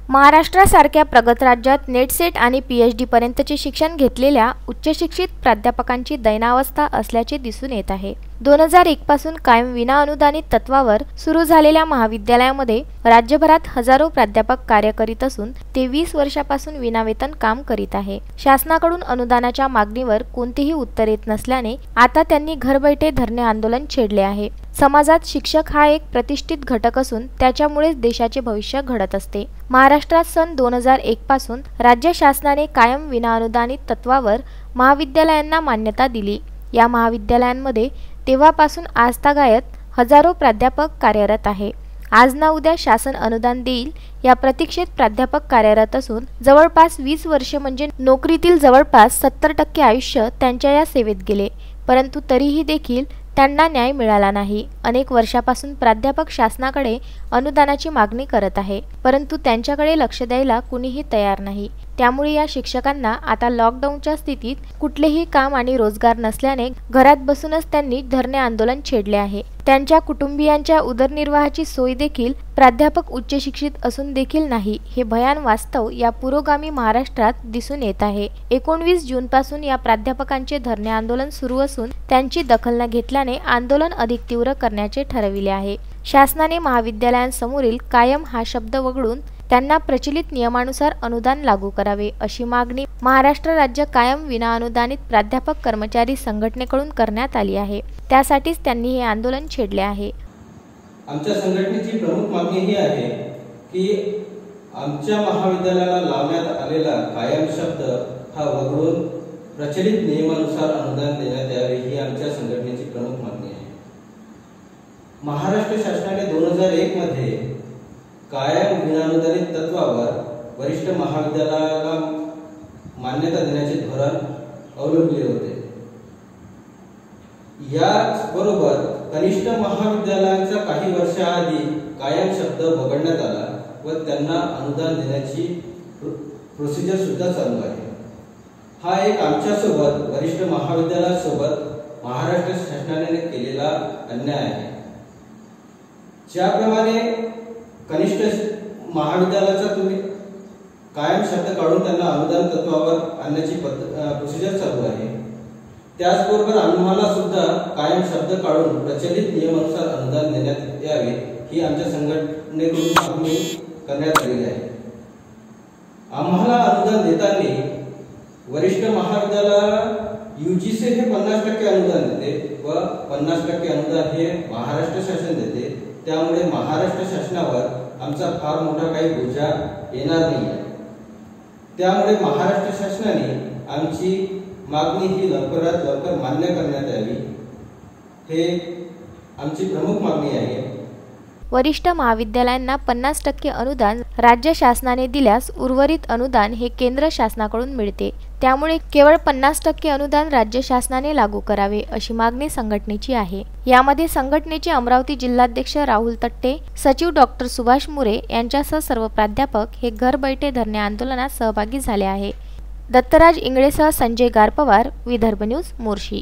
महाराष्ट्रासारख्या प्रगत राज्यात net set आणि पीएचडी पर्यंतचे शिक्षण घेतलेल्या उच्च शिक्षित प्राध्यापकांची दैनावस्था असल्याचे दिसून येत आहे। 2001 पासून कायम विना अनुदानित तत्वावर सुरू झालेल्या महाविद्यालयामध्ये राज्यभरात हजारो प्राध्यापक कार्य करीत असून ते 20 वर्षापासून विनावेतन काम करीत आहे। शासनाकडून अनुदानाच्या मागणीवर कोणतेही उत्तर येत नसल्याने आता त्यांनी घरबैठे धरणे आंदोलन छेडले आहे। समाजात शिक्षक हा एक प्रतिष्ठित घटक असून त्याच्यामुळेच देशाचे भविष्य घडत असते। महाराष्ट्रात सन 2001 पासून राज्य शासनाने कायम विनाअनुदानित तत्वावर महाविद्यालयांना मान्यता दिली। या महाविद्यालयांमध्ये तेव्हापासून आजतागायत हजारो प्राध्यापक कार्यरत आहे। आज ना उद्या शासन अनुदान देईल या प्रतीक्षेत प्राध्यापक कार्यरत असून जवळपास 20 वर्षे म्हणजे नोकरीतील जवळपास 70% आयुष्य त्यांच्या या सेवेत गेले, परंतु तरीही देखील त्यांना न्याय मिळाला नाही। अनेक वर्षापासून प्राध्यापक शासनाकडे अनुदानाची मागणी करत आहे, परंतु त्यांच्याकडे लक्ष द्यायला कुणीही तयार नाही। त्यामुळे या शिक्षकांना आता लॉकडाऊनच्या स्थितीत कुठलेही काम आणि रोजगार नसल्याने घरात बसूनच त्यांनी धरणे आंदोलन छेडले आहे। त्यांच्या कुटुंबियांच्या उदरनिर्वाहाची सोय देखील प्राध्यापक उच्च शिक्षित असून देखील नाही, हे भयान वास्तव या पुरोगामी महाराष्ट्रात दिसून येत आहे। 19 जून पासून या प्राध्यापकांचे धरणे आंदोलन सुरू असून त्यांची दखल न घेतल्याने आंदोलन अधिक तीव्र करण्याचे ठरविले आहे। शासनाने महाविद्यालयांसमोरील कायम हा शब्द वगळून त्यांना प्रचलित नियमानुसार अनुदान लागू करावे अशी मागणी महाराष्ट्र राज्य कायम विनाअनुदानित प्राध्यापक कर्मचारी संघटनेकडून करण्यात आली आहे। त्यासाठीच त्यांनी हे आंदोलन छेडले आहे। आमच्या संघटनेची प्रमुख मागणी ही आहे की आमच्या महाविद्यालयाला लावण्यात आलेला कायम शब्द हा वगळून प्रचलित नियमानुसार अनुदान देण्यात यावे ही आमच्या संघटनेची प्रमुख मागणी आहे। महाराष्ट्र शासनाने 2001 मध्ये कायम विनाअनुदानित तत्वावर वरिष्ठ महाविद्यालयाला मान्यता देण्याचे धोरण अवलंबले होते। याच बरोबर कनिष्ठ महाविद्यालयांचा काही वर्षाआधी कायम शब्द वगळण्यात आला व त्यांना अनुदान देण्याची प्रोसिजर सुद्धा चालू आहे। हा एक आमच्या सोबत वरिष्ठ महाविद्यालयासोबत महाराष्ट्र शासनाने केलेला अन्याय आहे। ज्याप्रमाणे कनिष्ठ महाविद्यालयाचा तुम्ही कायम शब्द काढून त्यांना अनुदान तत्वावर आणण्याची प्रोसिजर चालू आहे, त्याचबरोबर आम्हाला सुद्धा कायम शब्द काढून प्रचलित नियमानुसार अनुदान देण्यात यावे ही आमच्या संघटनेकडून मागणी करण्यात आलेली आहे। आम्हाला अनुदान देताना वरिष्ठ महाविद्यालयाला यूजीसी हे 50% अनुदान देते व 50% अनुदान हे महाराष्ट्र शासन देते। त्यामुळे महाराष्ट्र शासनावर आमचा फार मोठा काही बोजा येणार नाही आहे। त्यामुळे महाराष्ट्र शासनाने आमची मागणी ही लवकरात लवकर मान्य करण्यात यावी हे आमची प्रमुख मागणी आहे। वरिष्ठ महाविद्यालयांना 50% अनुदान राज्य शासनाने दिल्यास उर्वरित अनुदान हे केंद्र शासनाकडून मिळते। त्यामुळे केवळ 50% अनुदान राज्य शासनाने लागू करावे अशी मागणी संघटनेची आहे। यामध्ये संघटनेचे अमरावती जिल्हाध्यक्ष राहुल तट्टे, सचिव डॉक्टर सुभाष मुरे यांच्यासह सर्व प्राध्यापक हे घर बैठे धरणे आंदोलनात सहभागी झाले आहे। दत्तराज इंगळेसह संजय गारपवार, विदर्भ न्यूज, मोर्शी।